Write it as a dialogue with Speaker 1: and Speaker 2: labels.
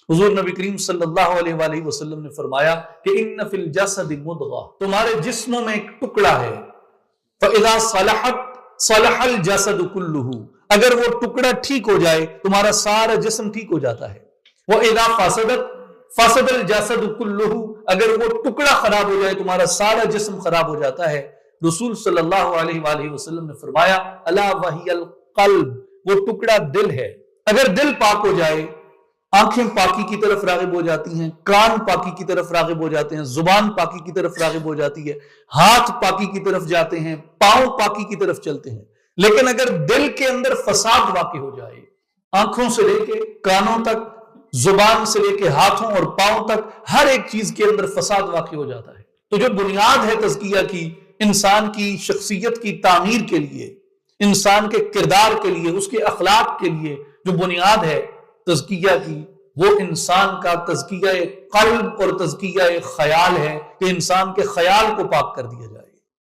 Speaker 1: حضور نبی کریم صلی اللہ علیہ وآلہ وسلم نے فرمایا کہ ان فی الجسد مضغہ، تمہارے جسم میں ایک ٹکڑا ہے، فاذا صلحت صلح الجسد کلہ، اگر وہ ٹکڑا ٹھیک ہو جائے تمہارا سارا جسم ٹھیک ہو جاتا ہے، واذا فسدت فسد الجسد کلہ، اگر وہ ٹکڑا خراب ہو جائے تمہارا سارا جسم خراب ہو جاتا ہے۔ رسول صلی اللہ علیہ وآلہ وسلم نے فرمایا الا وہی القلب، وہ ٹکڑا دل ہے، اگر دل پاک ہو جائے آنکھیں پاکی کی طرف راغب ہو جاتی ہیں، کان پاکی کی طرف راغب ہو جاتے ہیں، زبان پاکی کی طرف راغب ہو جاتی ہے، ہاتھ پاکی کی طرف جاتے ہیں، پاؤں پاکی کی طرف چلتے ہیں۔ لیکن اگر دل کے اندر فساد واقع ہو جائے، آنکھوں سے لے کے کانوں تک، زبان سے لے کے ہاتھوں اور پاؤں تک ہر ایک چیز کے اندر فساد واقع ہو جاتا ہے، تو جو بنیاد ہے تزکیہ کی، انسان کی شخصیت کی تعمیر کے لیے، انسان کے کردار کے لیے، اس کے اخلاق کے لیے جو بنیاد ہے تزکیہ کی، وہ انسان کا تزکیہ قلب اور تزکیہ خیال ہے کہ انسان کے خیال کو پاک کر دیا جائے۔